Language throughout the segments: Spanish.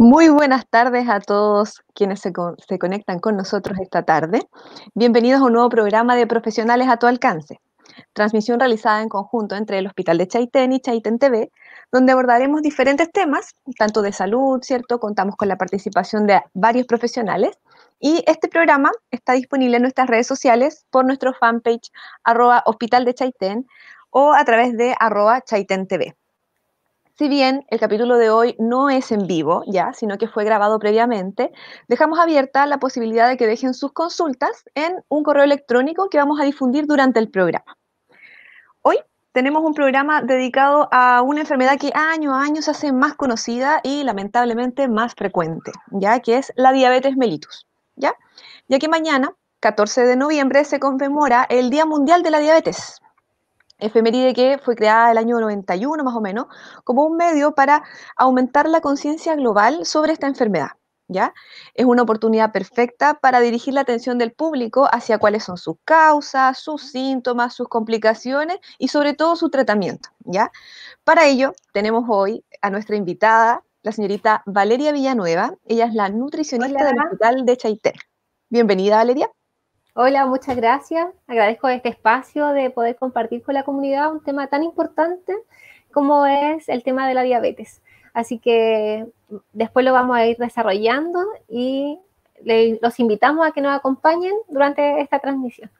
Muy buenas tardes a todos quienes se conectan con nosotros esta tarde. Bienvenidos a un nuevo programa de Profesionales a tu alcance, transmisión realizada en conjunto entre el Hospital de Chaitén y Chaitén TV, donde abordaremos diferentes temas, tanto de salud, ¿cierto? Contamos con la participación de varios profesionales y este programa está disponible en nuestras redes sociales por nuestro fanpage @Hospital de Chaitén o a través de @Chaitén TV. Si bien el capítulo de hoy no es en vivo, ya, sino que fue grabado previamente, dejamos abierta la posibilidad de que dejen sus consultas en un correo electrónico que vamos a difundir durante el programa. Hoy tenemos un programa dedicado a una enfermedad que año a año se hace más conocida y lamentablemente más frecuente, ya que es la diabetes mellitus, ya que mañana, 14 de noviembre, se conmemora el Día Mundial de la Diabetes, efeméride que fue creada el año 91 más o menos, como un medio para aumentar la conciencia global sobre esta enfermedad, ¿ya? Es una oportunidad perfecta para dirigir la atención del público hacia cuáles son sus causas, sus síntomas, sus complicaciones y sobre todo su tratamiento, ¿ya? Para ello, tenemos hoy a nuestra invitada, la señorita Valeria Villanueva. Ella es la nutricionista del Hola, Hospital de Chaitén. Bienvenida, Valeria. hola, muchas gracias. Agradezco este espacio de poder compartir con la comunidad un tema tan importante como es el tema de la diabetes. Así que después lo vamos a ir desarrollando y los invitamos a que nos acompañen durante esta transmisión.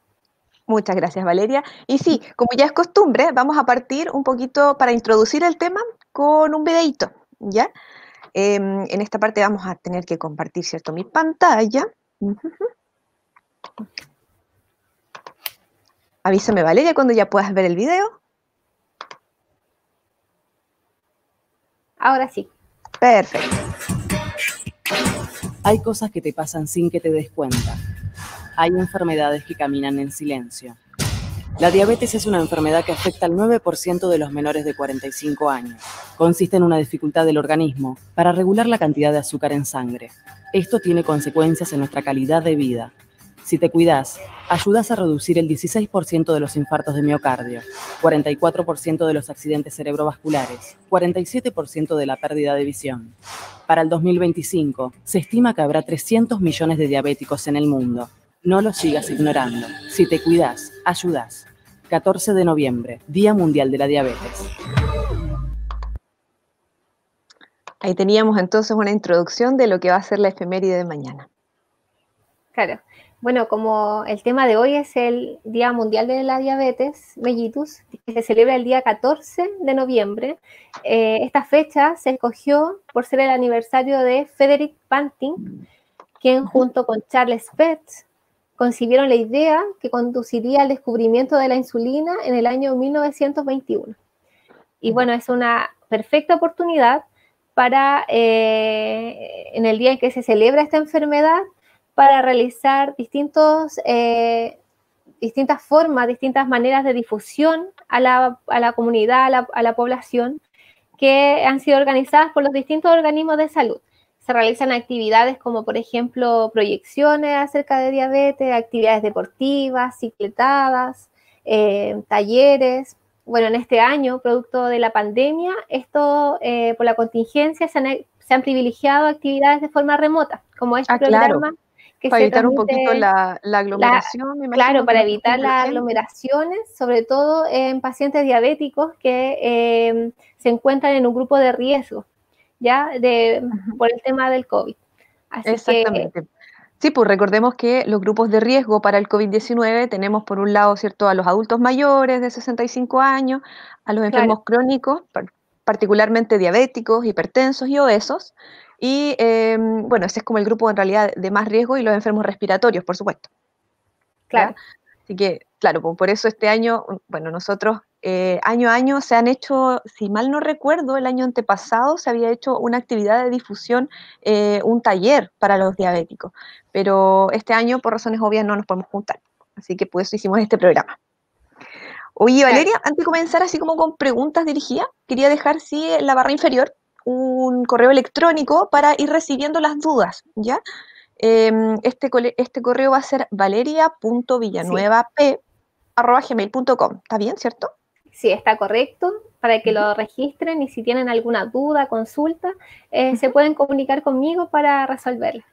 Muchas gracias, Valeria. Y sí, como ya es costumbre, vamos a partir un poquito para introducir el tema con un videíto, ¿ya? En esta parte vamos a tener que compartir, ¿cierto? Mi pantalla. Ujú. Avísame, Valeria, cuando ya puedas ver el video. Ahora sí. Perfecto. Hay cosas que te pasan sin que te des cuenta. Hay enfermedades que caminan en silencio. La diabetes es una enfermedad que afecta al 9% de los menores de 45 años. Consiste en una dificultad del organismo para regular la cantidad de azúcar en sangre. Esto tiene consecuencias en nuestra calidad de vida. Si te cuidas, ayudas a reducir el 16% de los infartos de miocardio, 44% de los accidentes cerebrovasculares, 47% de la pérdida de visión. Para el 2025, se estima que habrá 300 millones de diabéticos en el mundo. No lo sigas ignorando. Si te cuidas, ayudas. 14 de noviembre, Día Mundial de la Diabetes. Ahí teníamos entonces una introducción de lo que va a ser la efeméride de mañana. Claro. Bueno, como el tema de hoy es el Día Mundial de la Diabetes mellitus, que se celebra el día 14 de noviembre, esta fecha se escogió por ser el aniversario de Frederick Banting, quien junto con Charles Petz concibieron la idea que conduciría al descubrimiento de la insulina en el año 1921. Y bueno, es una perfecta oportunidad para, en el día en que se celebra esta enfermedad, para realizar distintas formas, distintas maneras de difusión a la comunidad, a la población, que han sido organizadas por los distintos organismos de salud. Se realizan actividades como, por ejemplo, proyecciones acerca de diabetes, actividades deportivas, cicletadas, talleres. Bueno, en este año, producto de la pandemia, por la contingencia, se han privilegiado actividades de forma remota, como este Claro, programa que para se evitar un poquito transmite. la aglomeración, me Claro, imagino que para no se evitar junte la las gente. aglomeraciones, sobre todo en pacientes diabéticos que se encuentran en un grupo de riesgo, ¿ya? Ujú. Por el tema del COVID. Así que, Exactamente. Sí, pues recordemos que los grupos de riesgo para el COVID-19 tenemos por un lado, ¿cierto?, a los adultos mayores de 65 años, a los claro, enfermos crónicos, particularmente diabéticos, hipertensos y obesos, y bueno, ese es como el grupo en realidad de más riesgo y los enfermos respiratorios, por supuesto, ¿ya? claro. Así que, claro, pues por eso este año, bueno, nosotros año a año se han hecho, si mal no recuerdo, el año antepasado se había hecho una actividad de difusión, un taller para los diabéticos, pero este año por razones obvias no nos podemos juntar, así que por eso hicimos este programa. Oye, Claro. Valeria, antes de comenzar así como con preguntas dirigidas, quería dejar sí en la barra inferior un correo electrónico para ir recibiendo las dudas, ¿ya? Este correo va a ser Sí, valeria.villanuevap@gmail.com. ¿Está bien, cierto? Sí, está correcto, para que lo registren y si tienen alguna duda, consulta, se pueden comunicar conmigo para resolverla.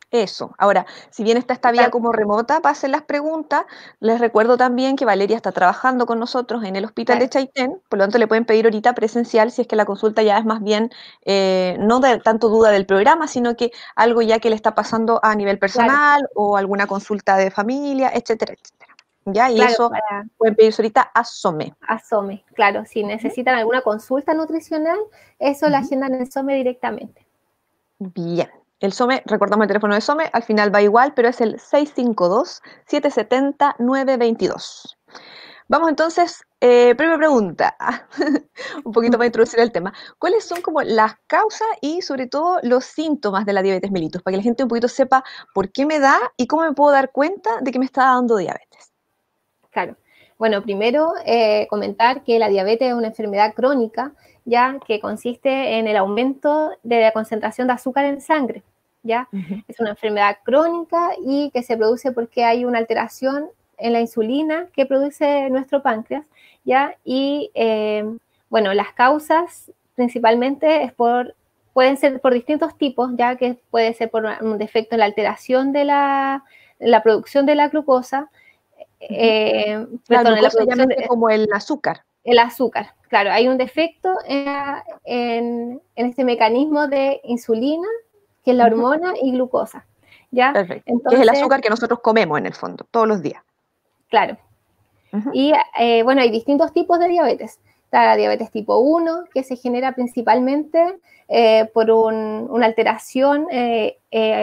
Eso. Ahora, si bien está esta vía como remota para hacer las preguntas, les recuerdo también que Valeria está trabajando con nosotros en el hospital de Chaitén, por lo tanto le pueden pedir ahorita presencial si es que la consulta ya es más bien no de tanto duda del programa, sino que algo ya que le está pasando a nivel personal o alguna consulta de familia, etcétera, etcétera. ¿Ya? Y eso pueden pedirse ahorita a SOME. A SOME, claro. Si necesitan alguna consulta nutricional, eso la agendan en SOME directamente. Bien. El SOME, recordamos el teléfono de SOME, al final va igual, pero es el 652-770-922. Vamos entonces, primera pregunta, un poquito para introducir el tema. ¿Cuáles son como las causas y sobre todo los síntomas de la diabetes mellitus? Para que la gente un poquito sepa por qué me da y cómo me puedo dar cuenta de que me está dando diabetes. Claro. Bueno, primero comentar que la diabetes es una enfermedad crónica, ya que consiste en el aumento de la concentración de azúcar en sangre, ¿ya? Es una enfermedad crónica y que se produce porque hay una alteración en la insulina que produce nuestro páncreas, ¿ya? Y, bueno, las causas principalmente pueden ser por distintos tipos, ya que puede ser por un defecto en la alteración de la producción de la glucosa, la glucosa como el azúcar. El azúcar, claro, hay un defecto en este mecanismo de insulina, que es la hormona, y glucosa, ¿ya? Perfecto. Entonces, que es el azúcar que nosotros comemos en el fondo, todos los días. Claro. Y bueno, hay distintos tipos de diabetes. Está la diabetes tipo 1, que se genera principalmente por una alteración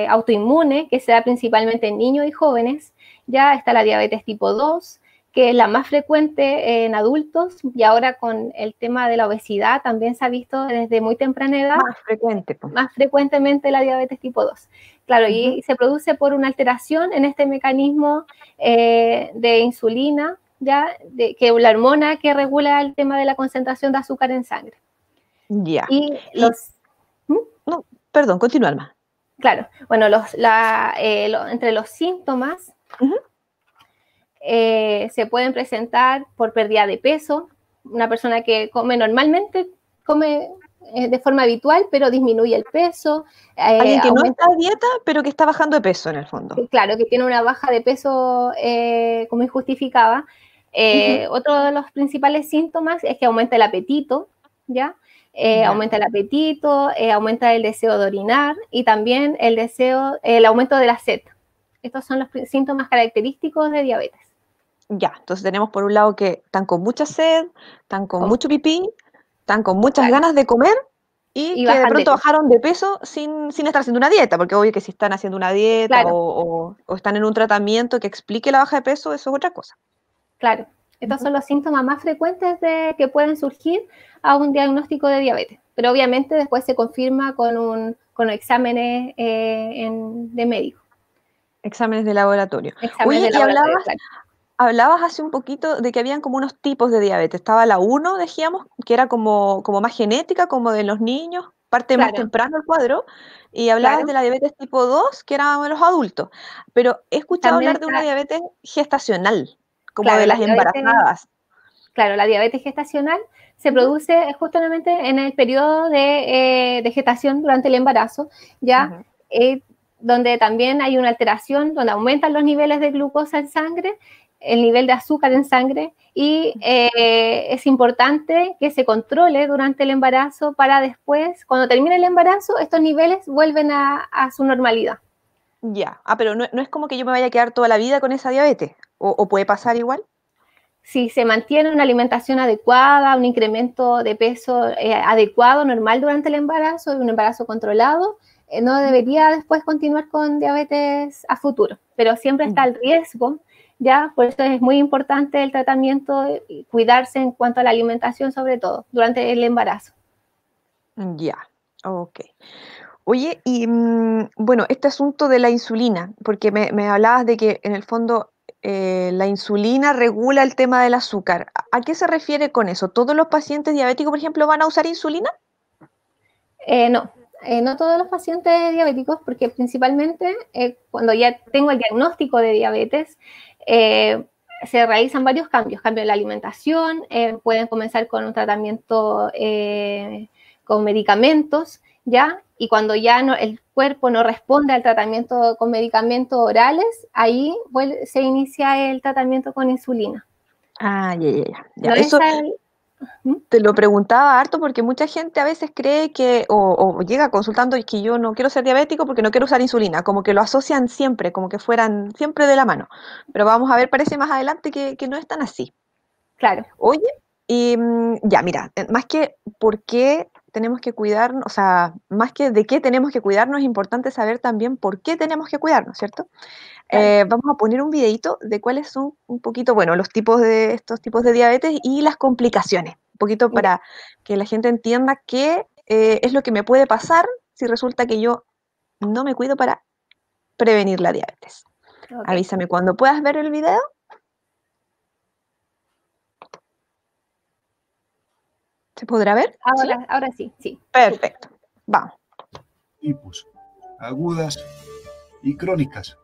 autoinmune, que se da principalmente en niños y jóvenes. Ya está la diabetes tipo 2, que es la más frecuente en adultos, y ahora con el tema de la obesidad también se ha visto desde muy temprana edad. Más frecuentemente la diabetes tipo 2. Claro, y se produce por una alteración en este mecanismo de insulina, ¿ya? Que la hormona que regula el tema de la concentración de azúcar en sangre. Ya. Y No, perdón, continúa, Alma. Claro, bueno, entre los síntomas se pueden presentar por pérdida de peso, una persona que normalmente come de forma habitual, pero disminuye el peso. Alguien que no está a dieta, pero que está bajando de peso en el fondo. Claro, que tiene una baja de peso como injustificada. Otro de los principales síntomas es que aumenta el apetito, ¿ya? Aumenta el apetito, aumenta el deseo de orinar y también el aumento de la sed. Estos son los síntomas característicos de diabetes. Ya, entonces tenemos por un lado que están con mucha sed, están con mucho pipí, están con muchas ganas de comer y que de pronto bajaron de peso sin estar haciendo una dieta, porque obvio que si están haciendo una dieta o están en un tratamiento que explique la baja de peso, eso es otra cosa. Claro, estos son los síntomas más frecuentes que pueden surgir a un diagnóstico de diabetes, pero obviamente después se confirma con exámenes de médico. Exámenes de laboratorio. Oye, y hablabas hace un poquito de que habían como unos tipos de diabetes. Estaba la 1, decíamos, que era como más genética, como de los niños, parte más temprano el cuadro, y hablabas de la diabetes tipo 2, que era de los adultos. Pero he escuchado hablar de una diabetes gestacional, como de las embarazadas. Claro, la diabetes gestacional se produce justamente en el periodo de gestación durante el embarazo, ya donde también hay una alteración, donde aumentan los niveles de glucosa en sangre, el nivel de azúcar en sangre, y es importante que se controle durante el embarazo para después, cuando termine el embarazo, estos niveles vuelven a su normalidad. Ya, pero no es como que yo me vaya a quedar toda la vida con esa diabetes, ¿o puede pasar igual? Si se mantiene una alimentación adecuada, un incremento de peso adecuado, normal durante el embarazo, un embarazo controlado, no debería después continuar con diabetes a futuro, pero siempre está el riesgo, ¿ya? Por eso es muy importante el tratamiento y cuidarse en cuanto a la alimentación, sobre todo, durante el embarazo. Ya, ok. Oye, y bueno, este asunto de la insulina, porque me hablabas de que en el fondo la insulina regula el tema del azúcar. ¿A qué se refiere con eso? ¿Todos los pacientes diabéticos, por ejemplo, van a usar insulina? No todos los pacientes diabéticos, porque principalmente cuando ya tengo el diagnóstico de diabetes, se realizan varios cambios en la alimentación, pueden comenzar con un tratamiento con medicamentos, ¿ya? Y cuando ya el cuerpo no responde al tratamiento con medicamentos orales, ahí se inicia el tratamiento con insulina. Ah, ya. No Eso ¿Mm? te lo preguntaba harto porque mucha gente a veces cree que, o llega consultando y que yo no quiero ser diabético porque no quiero usar insulina, como que lo asocian siempre, como que fueran siempre de la mano. Pero vamos a ver, parece más adelante que no es tan así. Claro. Oye, y ya, mira, más que por qué tenemos que cuidarnos, o sea, más que de qué tenemos que cuidarnos, es importante saber también por qué tenemos que cuidarnos, ¿cierto? Claro. Vamos a poner un videito de cuáles son un poquito, bueno, estos tipos de diabetes y las complicaciones, un poquito para que la gente entienda qué es lo que me puede pasar si resulta que yo no me cuido para prevenir la diabetes. Okay. Avísame cuando puedas ver el video. ¿Se podrá ver? Ahora sí. Perfecto. Vamos. Tipos: agudas y crónicas.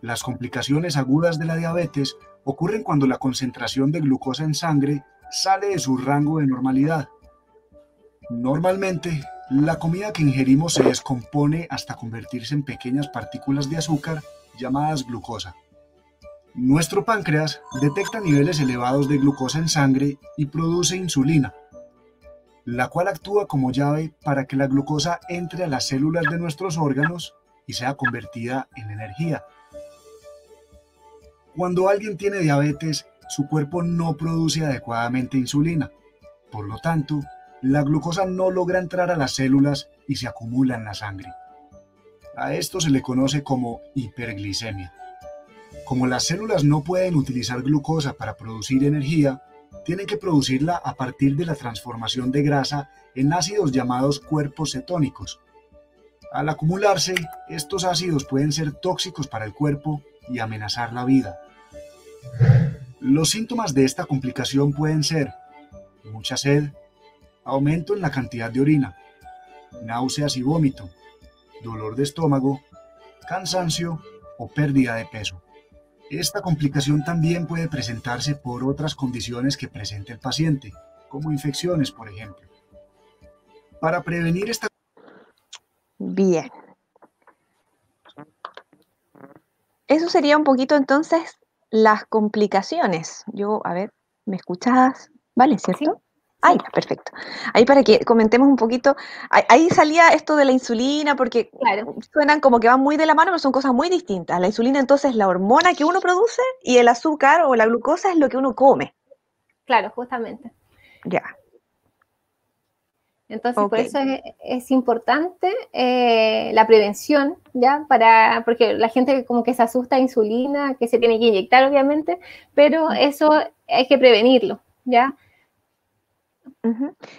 Las complicaciones agudas de la diabetes ocurren cuando la concentración de glucosa en sangre sale de su rango de normalidad. Normalmente, la comida que ingerimos se descompone hasta convertirse en pequeñas partículas de azúcar llamadas glucosa. Nuestro páncreas detecta niveles elevados de glucosa en sangre y produce insulina, la cual actúa como llave para que la glucosa entre a las células de nuestros órganos y sea convertida en energía. Cuando alguien tiene diabetes, su cuerpo no produce adecuadamente insulina. Por lo tanto, la glucosa no logra entrar a las células y se acumula en la sangre. A esto se le conoce como hiperglicemia. Como las células no pueden utilizar glucosa para producir energía, tienen que producirla a partir de la transformación de grasa en ácidos llamados cuerpos cetónicos. Al acumularse, estos ácidos pueden ser tóxicos para el cuerpo y amenazar la vida. Los síntomas de esta complicación pueden ser mucha sed, aumento en la cantidad de orina, náuseas y vómito, dolor de estómago, cansancio o pérdida de peso. Esta complicación también puede presentarse por otras condiciones que presente el paciente, como infecciones, por ejemplo. Para prevenir esta... Bien. Eso sería un poquito entonces las complicaciones. A ver, ¿me escuchas? ¿Vale, cierto? Sí. Ahí está, perfecto. Ahí para que comentemos un poquito, ahí salía esto de la insulina, porque claro, suenan como que van muy de la mano, pero son cosas muy distintas. La insulina entonces es la hormona que uno produce y el azúcar o la glucosa es lo que uno come. Claro, justamente. Ya. Entonces, por eso es importante la prevención, ¿ya? Porque la gente como que se asusta a insulina, que se tiene que inyectar, obviamente, pero eso hay que prevenirlo, ¿ya?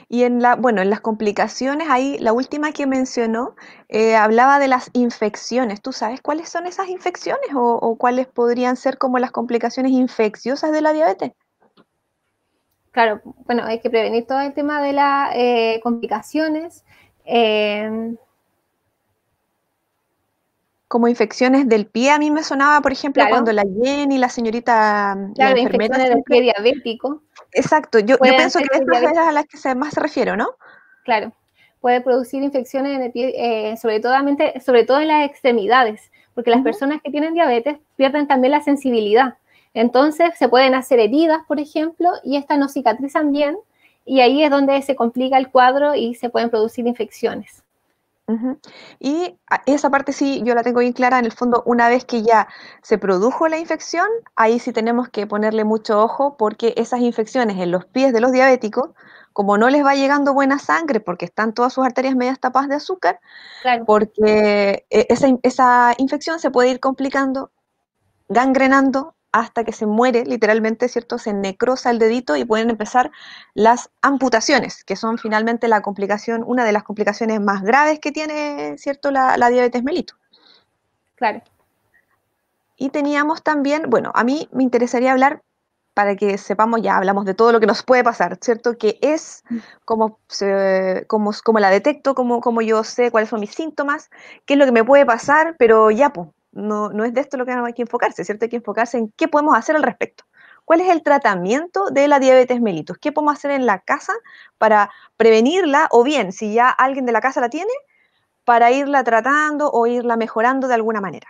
Y en las complicaciones, ahí la última que mencionó, hablaba de las infecciones. ¿Tú sabes cuáles son esas infecciones o cuáles podrían ser como las complicaciones infecciosas de la diabetes? Claro, bueno, hay que prevenir todo el tema de las complicaciones. Como infecciones del pie, a mí me sonaba, por ejemplo, claro, cuando la Jenny, la señorita, la enfermera infecciones del pie diabético. Exacto, yo pienso que estas es a las que más se refiero, ¿no? Claro, puede producir infecciones en el pie, sobre todo en las extremidades, porque las personas que tienen diabetes pierden también la sensibilidad. Entonces se pueden hacer heridas, por ejemplo, y estas no cicatrizan bien, y ahí es donde se complica el cuadro y se pueden producir infecciones. Y esa parte sí, yo la tengo bien clara. En el fondo, una vez que ya se produjo la infección, ahí sí tenemos que ponerle mucho ojo porque esas infecciones en los pies de los diabéticos, como no les va llegando buena sangre porque están todas sus arterias medias tapadas de azúcar, claro, porque esa infección se puede ir complicando, gangrenando hasta que se muere, literalmente, ¿cierto? Se necrosa el dedito y pueden empezar las amputaciones, que son finalmente la complicación, una de las complicaciones más graves que tiene, ¿cierto? La diabetes mellitus. Claro. Y teníamos también, bueno, a mí me interesaría hablar, para que sepamos, ya hablamos de todo lo que nos puede pasar, ¿cierto? Que es cómo la detecto, cómo yo sé cuáles son mis síntomas, qué es lo que me puede pasar, pero ya, pues, no es de esto lo que hay que enfocarse, ¿cierto? Hay que enfocarse en qué podemos hacer al respecto. ¿Cuál es el tratamiento de la diabetes mellitus? ¿Qué podemos hacer en la casa para prevenirla? O bien, si ya alguien de la casa la tiene, para irla tratando o irla mejorando de alguna manera.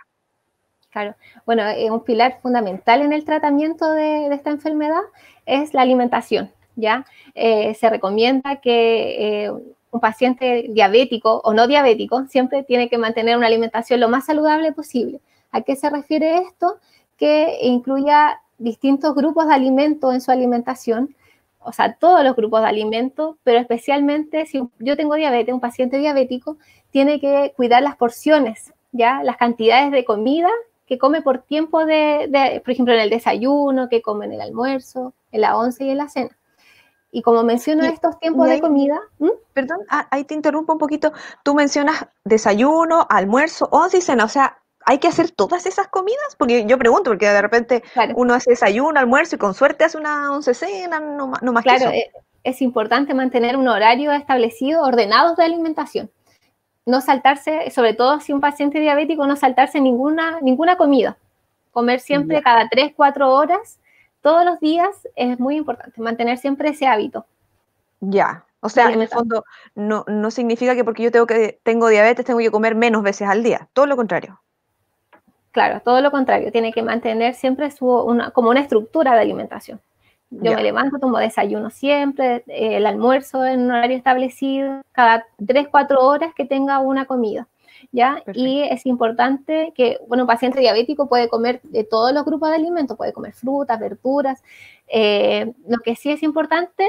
Claro, bueno, un pilar fundamental en el tratamiento de esta enfermedad es la alimentación, ¿ya? Se recomienda que un paciente diabético o no diabético siempre tiene que mantener una alimentación lo más saludable posible. ¿A qué se refiere esto? Que incluya distintos grupos de alimentos en su alimentación, o sea, todos los grupos de alimentos, pero especialmente si yo tengo diabetes, un paciente diabético tiene que cuidar las porciones, ¿ya? Las cantidades de comida que come por tiempo por ejemplo, en el desayuno, que come en el almuerzo, en la once y en la cena. Y como menciono estos tiempos de comida... Perdón, ahí te interrumpo un poquito. Tú mencionas desayuno, almuerzo, once y cena, o sea, ¿hay que hacer todas esas comidas? Porque yo pregunto, porque de repente uno hace desayuno, almuerzo y con suerte hace una once cena, no más que eso. Es importante mantener un horario establecido, ordenados de alimentación. No saltarse, sobre todo si un paciente diabético, no saltarse ninguna comida. Comer siempre cada 3-4 horas, todos los días, es muy importante, mantener siempre ese hábito. Ya, o sea, en el fondo no significa que porque yo tengo diabetes tengo que comer menos veces al día, todo lo contrario. Claro, todo lo contrario, tiene que mantener siempre como una estructura de alimentación. Yo me levanto, tomo desayuno siempre, el almuerzo en un horario establecido, cada 3-4 horas que tenga una comida, ¿ya? Perfecto. Y es importante que, bueno, un paciente diabético puede comer de todos los grupos de alimentos, puede comer frutas, verduras. Lo que sí es importante,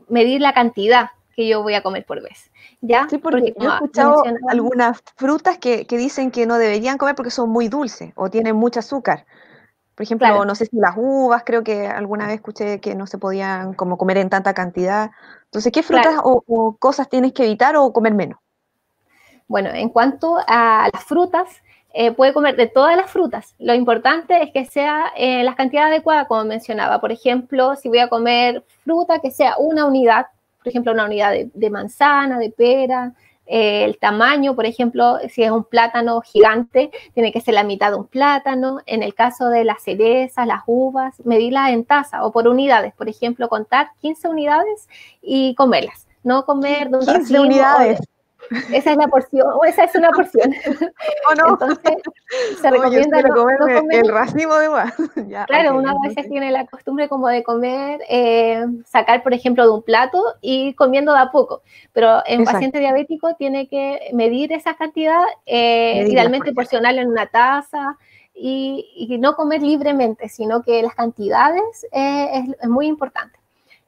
medir la cantidad que yo voy a comer por vez, ¿ya? Sí, porque yo he escuchado algunas frutas que dicen que no deberían comer porque son muy dulces o tienen mucho azúcar. Por ejemplo, no sé si las uvas, creo que alguna vez escuché que no se podían como comer en tanta cantidad. Entonces, ¿qué frutas o cosas tienes que evitar o comer menos? Bueno, en cuanto a las frutas, puede comer de todas las frutas. Lo importante es que sea las cantidades adecuadas, como mencionaba. Por ejemplo, si voy a comer fruta, que sea una unidad, por ejemplo, una unidad de manzana, de pera. El tamaño, por ejemplo, si es un plátano gigante, tiene que ser la mitad de un plátano. En el caso de las cerezas, las uvas, medirlas en taza o por unidades. Por ejemplo, contar 15 unidades y comerlas. No comer de un 15 unidades. Esa es la porción, o esa es una porción. ¿O no? Entonces, se recomienda no comer el racimo de uvas. Claro, okay, uno a veces tiene la costumbre como de comer, sacar, por ejemplo, de un plato y comiendo de a poco. Pero en paciente diabético tiene que medir esa cantidad, idealmente porcionarla en una taza y no comer libremente, sino que las cantidades es muy importante.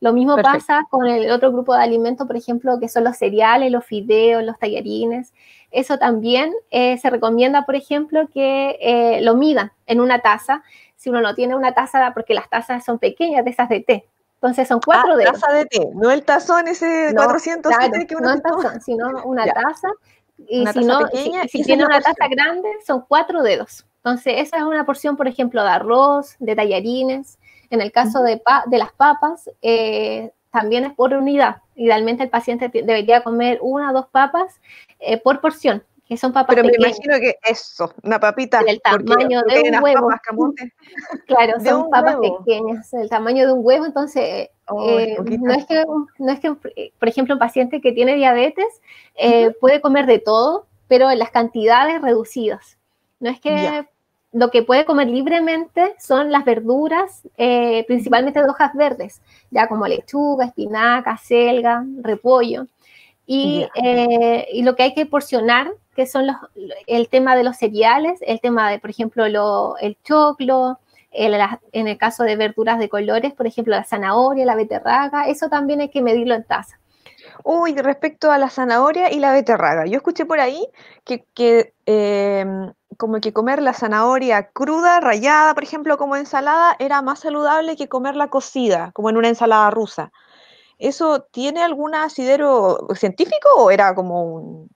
Lo mismo pasa con el otro grupo de alimentos, por ejemplo, que son los cereales, los fideos, los tallarines. Eso también se recomienda, por ejemplo, que lo midan en una taza. Si uno no tiene una taza, porque las tazas son pequeñas, de esas de té. Entonces son 4 dedos. Taza de té, no el tazón ese de 400 claro, que uno no el tazón, sino una taza. Y una taza pequeña, si tiene una taza grande, son 4 dedos. Entonces esa es una porción, por ejemplo, de arroz, de tallarines. En el caso de las papas, también es por unidad. Idealmente el paciente debería comer 1 o 2 papas por porción, que son papas pequeñas. Pero me imagino que eso, una papita. Del tamaño de un huevo. Papas, claro, son papas pequeñas, del tamaño de un huevo. Entonces, no es que, por ejemplo, un paciente que tiene diabetes puede comer de todo, pero en las cantidades reducidas. No es que... Lo que puede comer libremente son las verduras, principalmente de hojas verdes, ya como lechuga, espinaca, selga, repollo. Y lo que hay que porcionar, que son el tema de los cereales, el tema de, por ejemplo, el choclo, en el caso de verduras de colores, por ejemplo, la zanahoria, la beterraga, eso también hay que medirlo en taza. Uy, respecto a la zanahoria y la beterraga, yo escuché por ahí que como que comer la zanahoria cruda, rallada, por ejemplo, como ensalada, era más saludable que comerla cocida, como en una ensalada rusa. ¿Eso tiene algún asidero científico o era como un...?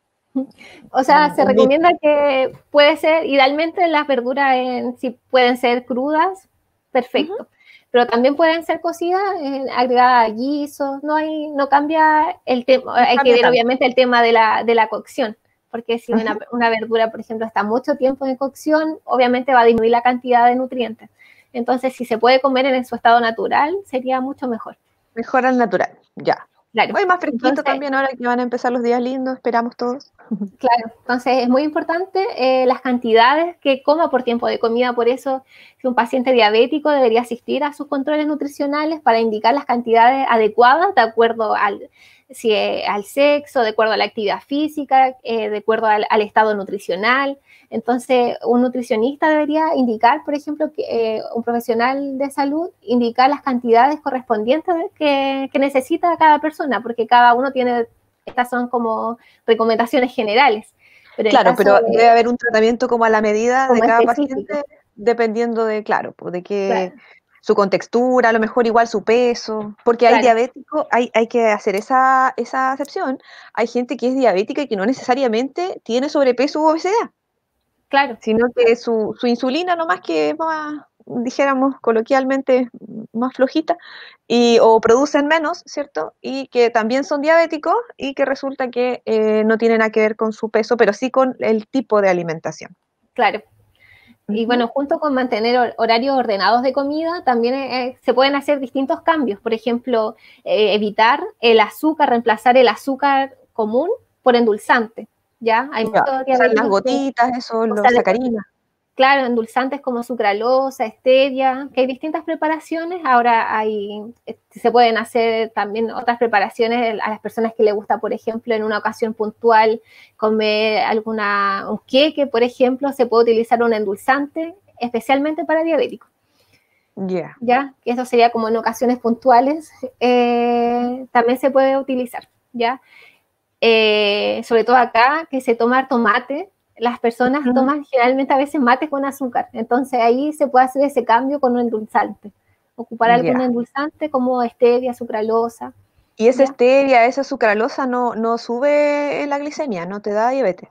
O sea, se recomienda que puede ser, idealmente las verduras si pueden ser crudas, perfecto. Pero también pueden ser cocidas, agregadas a guisos, no cambia el tema. Hay que ver obviamente el tema de la cocción, porque si una verdura, por ejemplo, está mucho tiempo en cocción, obviamente va a disminuir la cantidad de nutrientes. Entonces, si se puede comer en su estado natural, sería mucho mejor. Mejor al natural, ya. Claro. Hoy más fresquito Entonces, también, ahora que van a empezar los días lindos, esperamos todos. claro, entonces es muy importante las cantidades que coma por tiempo de comida, por eso si un paciente diabético debería asistir a sus controles nutricionales para indicar las cantidades adecuadas de acuerdo al sexo, de acuerdo a la actividad física, de acuerdo al estado nutricional. Entonces, un nutricionista debería indicar, por ejemplo, que un profesional de salud, indicar las cantidades correspondientes que necesita cada persona, porque cada uno tiene, estas son como recomendaciones generales. Pero claro, pero debe haber un tratamiento como a la medida de cada específico. paciente, dependiendo de, claro, de qué, Claro. su contextura, a lo mejor igual su peso, porque hay Claro. diabéticos, hay que hacer esa acepción. Hay gente que es diabética y que no necesariamente tiene sobrepeso u obesidad. Claro. Sino que su insulina nomás que es más, dijéramos coloquialmente, más flojita, o producen menos, ¿cierto? Y que también son diabéticos y que resulta que no tiene nada que ver con su peso, pero sí con el tipo de alimentación. Claro. Y bueno, junto con mantener horarios ordenados de comida, también se pueden hacer distintos cambios. Por ejemplo, evitar el azúcar, reemplazar el azúcar común por endulzante. ¿Ya? Hay muchos diabéticos las gotitas, eso, los sacarinas. Claro, endulzantes como sucralosa, stevia, que hay distintas preparaciones. Ahora se pueden hacer también otras preparaciones a las personas que les gusta, por ejemplo, en una ocasión puntual comer un queque, por ejemplo, se puede utilizar un endulzante especialmente para diabéticos. ¿Ya? Que eso sería como en ocasiones puntuales, también se puede utilizar, ¿ya? Sobre todo acá, que se toma tomate. Las personas toman generalmente a veces mate con azúcar, entonces ahí se puede hacer ese cambio con un endulzante, ocupar algún endulzante como stevia, sucralosa. ¿Y esa stevia, esa sucralosa no sube la glicemia, no te da diabetes?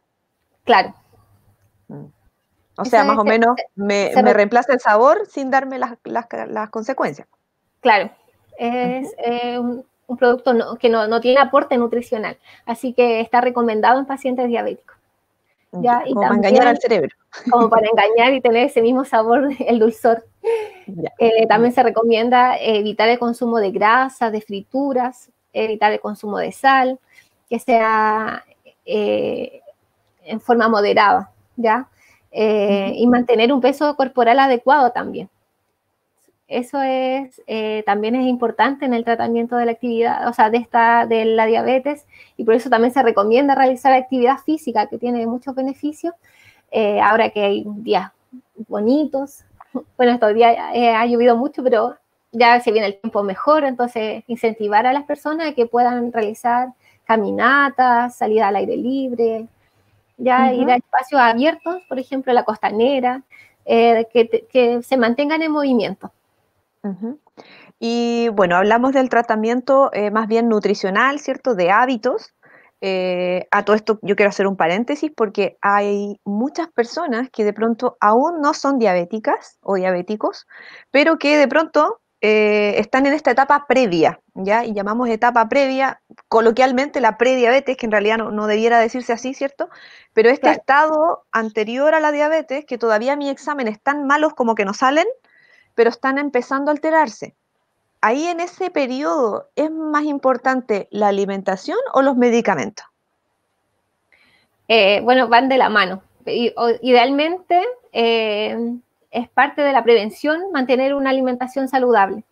Claro. O sea, más o menos me reemplaza el sabor sin darme las consecuencias. Claro, es un producto que no tiene aporte nutricional, así que está recomendado en pacientes diabéticos. ¿Ya? Como para engañar al cerebro. Como para engañar y tener ese mismo sabor, el dulzor. También se recomienda evitar el consumo de grasas, de frituras, evitar el consumo de sal, que sea en forma moderada, ¿ya? Y mantener un peso corporal adecuado también. Eso también es importante en el tratamiento de la actividad, o sea, de la diabetes, y por eso también se recomienda realizar actividad física, que tiene muchos beneficios. Ahora que hay días bonitos, bueno, estos días ha llovido mucho, pero ya se viene el tiempo mejor, entonces incentivar a las personas a que puedan realizar caminatas, salida al aire libre, ya ir a espacios abiertos, por ejemplo, la costanera, que se mantengan en movimiento. Y bueno, hablamos del tratamiento más bien nutricional, ¿cierto? De hábitos. A todo esto yo quiero hacer un paréntesis porque hay muchas personas que de pronto aún no son diabéticas o diabéticos, pero que de pronto están en esta etapa previa, ¿ya? Y llamamos etapa previa, coloquialmente la prediabetes, que en realidad no debiera decirse así, ¿cierto? Pero este estado anterior a la diabetes, que todavía mis exámenes están malos como que no salen, pero están empezando a alterarse. Ahí en ese periodo, ¿es más importante la alimentación o los medicamentos? Bueno, van de la mano. Idealmente, es parte de la prevención mantener una alimentación saludable.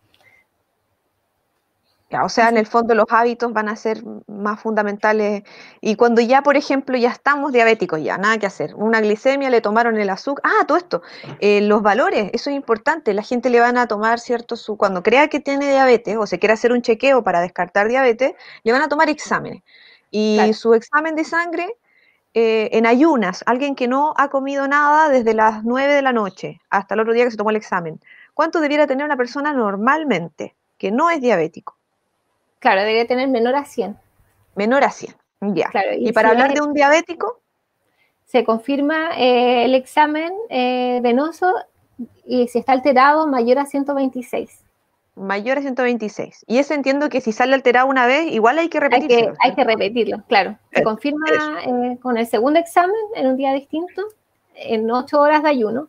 O sea, en el fondo los hábitos van a ser más fundamentales. Y cuando ya, por ejemplo, ya estamos diabéticos, ya nada que hacer. Una glicemia, le tomaron el azúcar. Todo esto. Los valores, eso es importante. La gente le van a tomar, ¿cierto? Cuando crea que tiene diabetes o se quiere hacer un chequeo para descartar diabetes, le van a tomar exámenes. Y su examen de sangre en ayunas, alguien que no ha comido nada desde las 9 de la noche hasta el otro día que se tomó el examen. ¿Cuánto debiera tener una persona normalmente que no es diabético? Claro, debería tener menor a 100. Menor a 100, ya. Claro, ¿Y para hablar de un diabético? Se confirma el examen venoso y si está alterado, mayor a 126. Mayor a 126. Y ese entiendo que si sale alterado una vez, igual hay que repetirlo. Hay que repetirlo, claro. Se confirma con el segundo examen en un día distinto, en 8 horas de ayuno.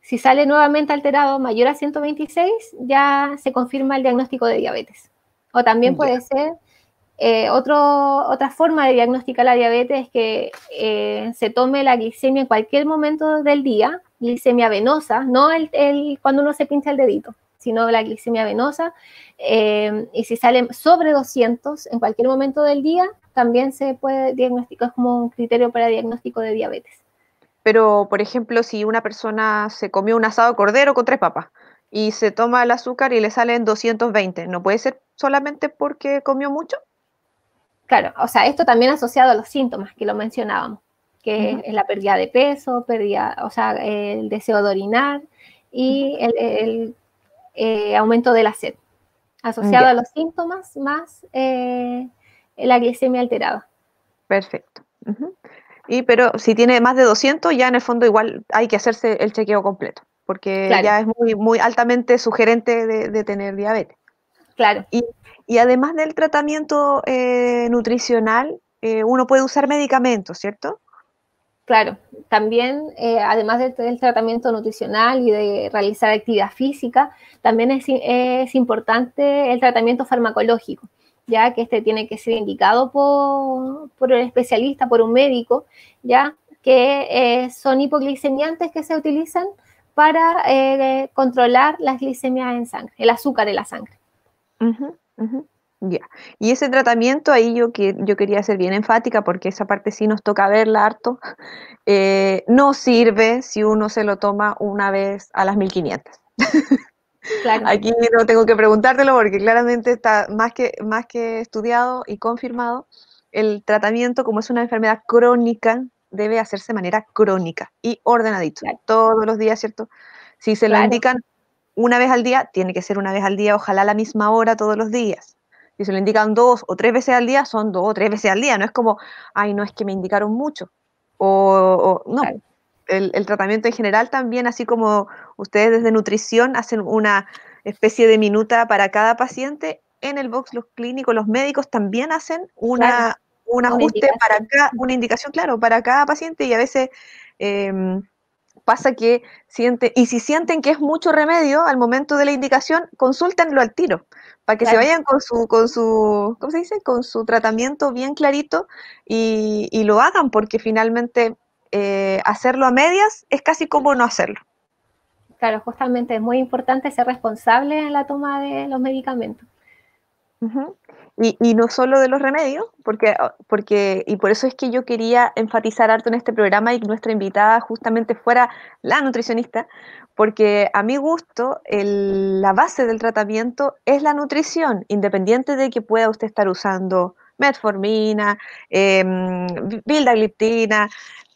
Si sale nuevamente alterado mayor a 126, ya se confirma el diagnóstico de diabetes. O también puede ser otra forma de diagnosticar la diabetes es que se tome la glicemia en cualquier momento del día, glicemia venosa, no cuando uno se pincha el dedito, sino la glicemia venosa, y si sale sobre 200 en cualquier momento del día, también se puede diagnosticar como un criterio para diagnóstico de diabetes. Pero, por ejemplo, si una persona se comió un asado de cordero con 3 papas y se toma el azúcar y le salen 220, ¿no puede ser solamente porque comió mucho? Claro, o sea, esto también asociado a los síntomas que lo mencionábamos, que es la pérdida de peso, o sea, el deseo de orinar y el aumento de la sed, asociado a los síntomas más la glicemia alterada. Perfecto. Pero si tiene más de 200, ya en el fondo igual hay que hacerse el chequeo completo, porque ya es muy, muy altamente sugerente de tener diabetes. Claro. Y además del tratamiento nutricional, uno puede usar medicamentos, ¿cierto? Claro, también además del tratamiento nutricional y de realizar actividad física, también es importante el tratamiento farmacológico, ya que este tiene que ser indicado por el especialista, por un médico, ya que son hipoglicemiantes que se utilizan para controlar las glicemias en sangre, el azúcar en la sangre. Ya. Y ese tratamiento ahí yo quería ser bien enfática porque esa parte sí nos toca verla harto. No sirve si uno se lo toma una vez a las 1500. Claro. Aquí no tengo que preguntártelo porque claramente está más que estudiado y confirmado. El tratamiento, como es una enfermedad crónica, debe hacerse de manera crónica y ordenadito, todos los días, ¿cierto? Si se lo indican una vez al día, tiene que ser una vez al día, ojalá a la misma hora todos los días. Si se lo indican 2 o 3 veces al día, son 2 o 3 veces al día, no es como, ay, no es que me indicaron mucho, no. Claro. El tratamiento en general también, así como ustedes desde nutrición hacen una especie de minuta para cada paciente, en el box los clínicos, los médicos también hacen un ajuste una indicación, claro, para cada paciente y a veces pasa que si sienten que es mucho remedio al momento de la indicación, consúltenlo al tiro, para que se vayan con su, ¿cómo se dice? Con su tratamiento bien clarito y lo hagan, porque finalmente hacerlo a medias es casi como no hacerlo. Claro, justamente es muy importante ser responsable en la toma de los medicamentos. Y no solo de los remedios, y por eso es que yo quería enfatizar harto en este programa y que nuestra invitada justamente fuera la nutricionista, porque a mi gusto la base del tratamiento es la nutrición, independiente de que pueda usted estar usando metformina, vildagliptina,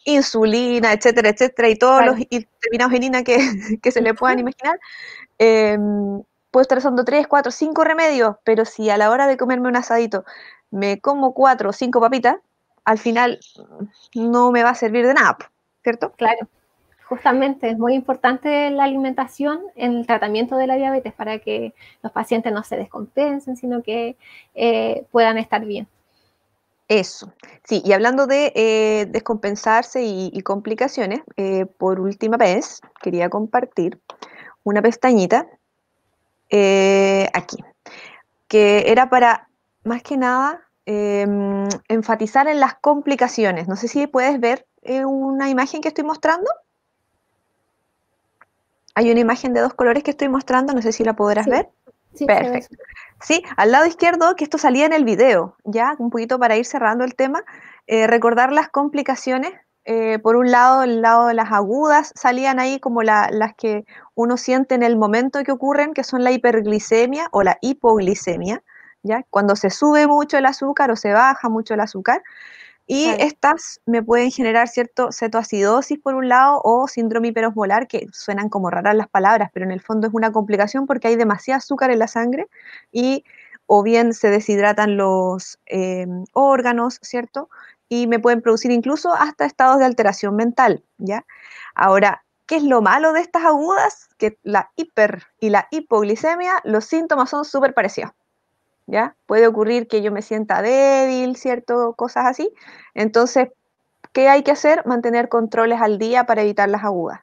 insulina, etcétera, etcétera, y todos los terminados en ina que se le puedan imaginar. Puedo estar usando 3, 4, 5 remedios, pero si a la hora de comerme un asadito me como 4 o 5 papitas, al final no me va a servir de nada, ¿cierto? Claro, justamente es muy importante la alimentación en el tratamiento de la diabetes para que los pacientes no se descompensen, sino que puedan estar bien. Eso, sí, y hablando de descompensarse y complicaciones, por última vez quería compartir una pestañita aquí, que era para, más que nada, enfatizar en las complicaciones. No sé si puedes ver una imagen que estoy mostrando. Hay una imagen de 2 colores que estoy mostrando, no sé si la podrás ver. Sí, perfecto. Sí, al lado izquierdo, que esto salía en el video, ya, un poquito para ir cerrando el tema, recordar las complicaciones. Por un lado, el lado de las agudas salían ahí como las que uno siente en el momento que ocurren, que son la hiperglicemia o la hipoglicemia, ¿ya? Cuando se sube mucho el azúcar o se baja mucho el azúcar. Y estas me pueden generar cierto cetoacidosis por un lado o síndrome hiperosmolar, que suenan como raras las palabras, pero en el fondo es una complicación porque hay demasiado azúcar en la sangre y o bien se deshidratan los órganos, ¿cierto? Y me pueden producir incluso hasta estados de alteración mental, ¿ya? Ahora, ¿qué es lo malo de estas agudas? Que la hiper y la hipoglicemia, los síntomas son súper parecidos. ¿Ya? Puede ocurrir que yo me sienta débil, ¿cierto? Cosas así. Entonces, ¿qué hay que hacer? Mantener controles al día para evitar las agudas.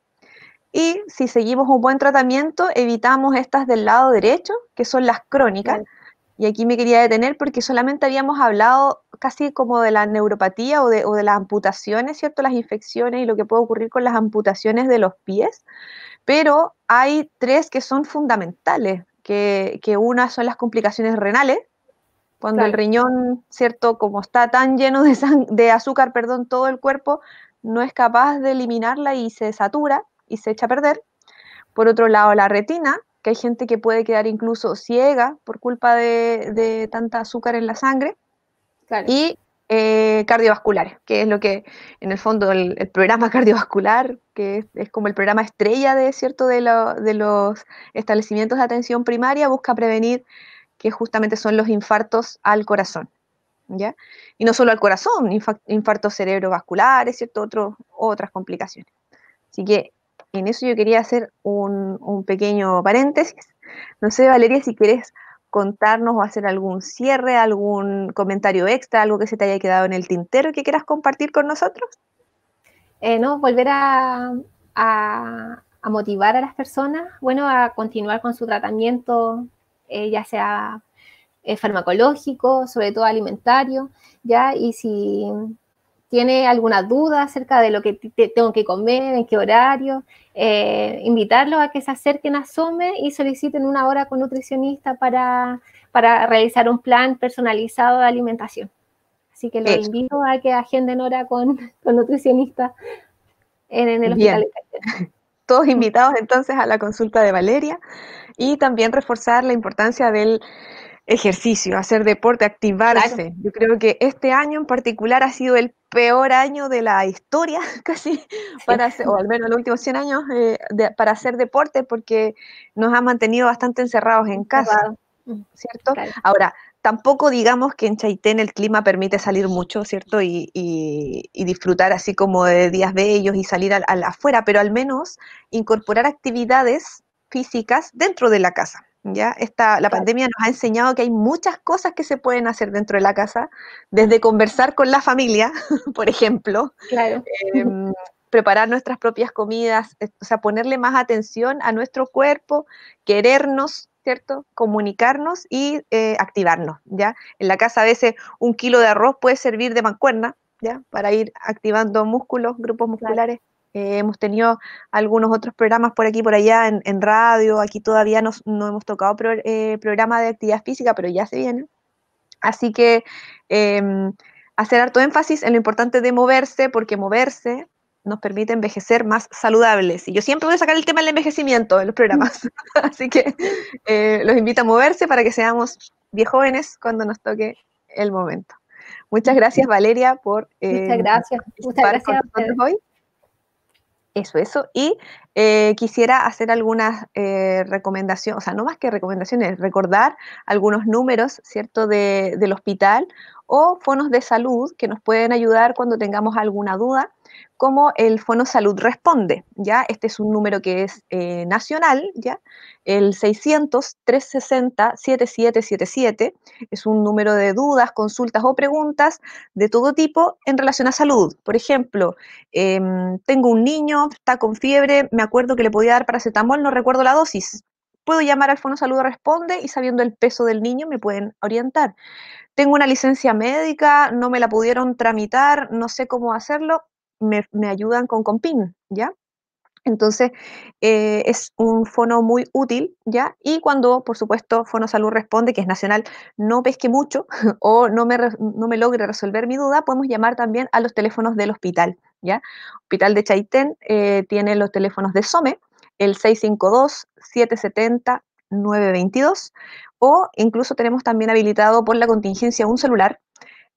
Y si seguimos un buen tratamiento, evitamos estas del lado derecho, que son las crónicas. Claro. Y aquí me quería detener porque solamente habíamos hablado casi como de la neuropatía o de las amputaciones, ¿cierto? Las infecciones y lo que puede ocurrir con las amputaciones de los pies. Pero hay tres que son fundamentales, que una son las complicaciones renales, cuando el Claro. riñón, ¿cierto? Como está tan lleno de azúcar, perdón, todo el cuerpo no es capaz de eliminarla y se satura y se echa a perder. Por otro lado, la retina, que hay gente que puede quedar incluso ciega por culpa de tanta azúcar en la sangre. Claro. Y cardiovasculares, que es lo que en el fondo el programa cardiovascular, que es como el programa estrella de, ¿cierto? De los establecimientos de atención primaria, busca prevenir que justamente son los infartos al corazón, ¿ya? Y no solo al corazón, infartos cerebrovasculares, ¿cierto? Otras complicaciones. Así que en eso yo quería hacer un pequeño paréntesis. No sé, Valeria, si quieres contarnos o hacer algún cierre, algún comentario extra, algo que se te haya quedado en el tintero y que quieras compartir con nosotros. No, volver a motivar a las personas, bueno, a continuar con su tratamiento, ya sea farmacológico, sobre todo alimentario, ¿ya? Y si tiene alguna duda acerca de lo que tengo que comer, en qué horario, invitarlos a que se acerquen a SOME y soliciten una hora con nutricionista para realizar un plan personalizado de alimentación. Así que los invito a que agenden hora con nutricionista en el Bien. hospital de Chaitén. Todos invitados entonces a la consulta de Valeria y también reforzar la importancia del ejercicio, hacer deporte, activarse. Claro. Yo creo que este año en particular ha sido el peor año de la historia, casi, Sí. para hacer, o al menos los últimos 100 años, para hacer deporte, porque nos ha mantenido bastante encerrados en casa, ¿cierto? Claro. Ahora, tampoco digamos que en Chaitén el clima permite salir mucho, ¿cierto? Y disfrutar así como de días bellos y salir afuera, pero al menos incorporar actividades físicas dentro de la casa. ¿Ya? La pandemia nos ha enseñado que hay muchas cosas que se pueden hacer dentro de la casa, desde conversar con la familia, por ejemplo, Claro. preparar nuestras propias comidas, o sea, ponerle más atención a nuestro cuerpo, querernos, ¿cierto? Comunicarnos y activarnos, ¿ya? En la casa a veces 1 kilo de arroz puede servir de mancuerna, ¿ya? Para ir activando músculos, grupos musculares. Hemos tenido algunos otros programas por aquí, por allá, en radio. Aquí todavía no hemos tocado programa de actividad física, pero ya se viene. Así que hacer harto énfasis en lo importante de moverse, porque moverse nos permite envejecer más saludables. Y yo siempre voy a sacar el tema del envejecimiento en los programas. Así que los invito a moverse para que seamos viejóvenes cuando nos toque el momento. Muchas gracias, Valeria, por Muchas gracias. Muchas gracias con nosotros hoy. Eso. Y quisiera hacer algunas recomendaciones, o sea, no más que recomendaciones, recordar algunos números, ¿cierto?, del hospital o fonos de salud que nos pueden ayudar cuando tengamos alguna duda, como el Fono Salud Responde, ¿ya? Este es un número que es nacional, ¿ya? El 600-360-7777 es un número de dudas, consultas o preguntas de todo tipo en relación a salud. Por ejemplo, tengo un niño, está con fiebre, me acuerdo que le podía dar paracetamol, no recuerdo la dosis. Puedo llamar al Fono Salud Responde y sabiendo el peso del niño me pueden orientar. Tengo una licencia médica, no me la pudieron tramitar, no sé cómo hacerlo, me ayudan con Compin, ¿ya? Entonces, es un fono muy útil, ¿ya? Y cuando, por supuesto, Fono Salud Responde, que es nacional, no pesque mucho o no me logre resolver mi duda, podemos llamar también a los teléfonos del hospital, ¿ya? Hospital de Chaitén tiene los teléfonos de SOME, el 652-770-922, o incluso tenemos también habilitado por la contingencia un celular,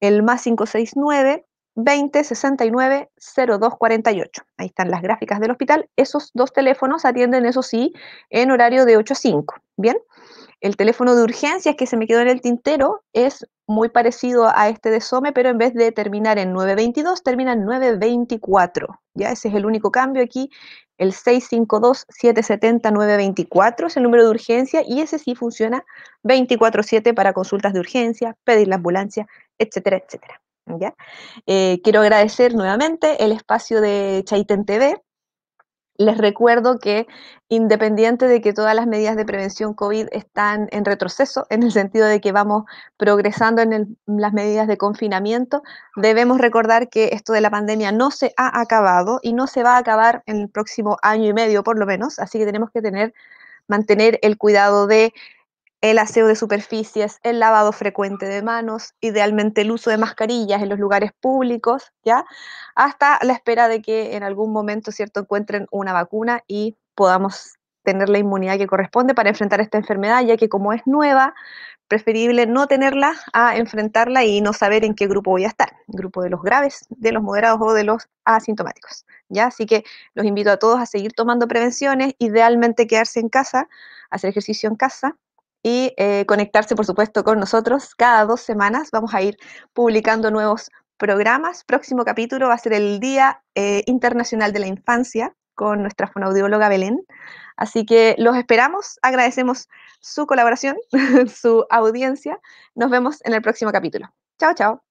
el más 569 20 69 02 48. Ahí están las gráficas del hospital. Esos dos teléfonos atienden, eso sí, en horario de 8 a 5. Bien, el teléfono de urgencias que se me quedó en el tintero es muy parecido a este de SOME, pero en vez de terminar en 922, termina en 924. ¿Ya? Ese es el único cambio aquí. El 652-770-924 es el número de urgencia y ese sí funciona 24/7 para consultas de urgencia, pedir la ambulancia, etcétera, etcétera. ¿Ya? Quiero agradecer nuevamente el espacio de Chaitén TV, Les recuerdo que independiente de que todas las medidas de prevención COVID están en retroceso, en el sentido de que vamos progresando en las medidas de confinamiento, debemos recordar que esto de la pandemia no se ha acabado y no se va a acabar en el próximo año y medio por lo menos, así que tenemos que mantener el cuidado de el aseo de superficies, el lavado frecuente de manos, idealmente el uso de mascarillas en los lugares públicos, ¿ya? Hasta la espera de que en algún momento, ¿cierto?, encuentren una vacuna y podamos tener la inmunidad que corresponde para enfrentar esta enfermedad, ya que como es nueva, preferible no tenerla a enfrentarla y no saber en qué grupo voy a estar, grupo de los graves, de los moderados o de los asintomáticos, ¿ya? Así que los invito a todos a seguir tomando prevenciones, idealmente quedarse en casa, hacer ejercicio en casa, y conectarse, por supuesto, con nosotros. Cada 2 semanas vamos a ir publicando nuevos programas. Próximo capítulo va a ser el Día Internacional de la Infancia con nuestra fonoaudióloga Belén. Así que los esperamos, agradecemos su colaboración, su audiencia. Nos vemos en el próximo capítulo. Chao, chao.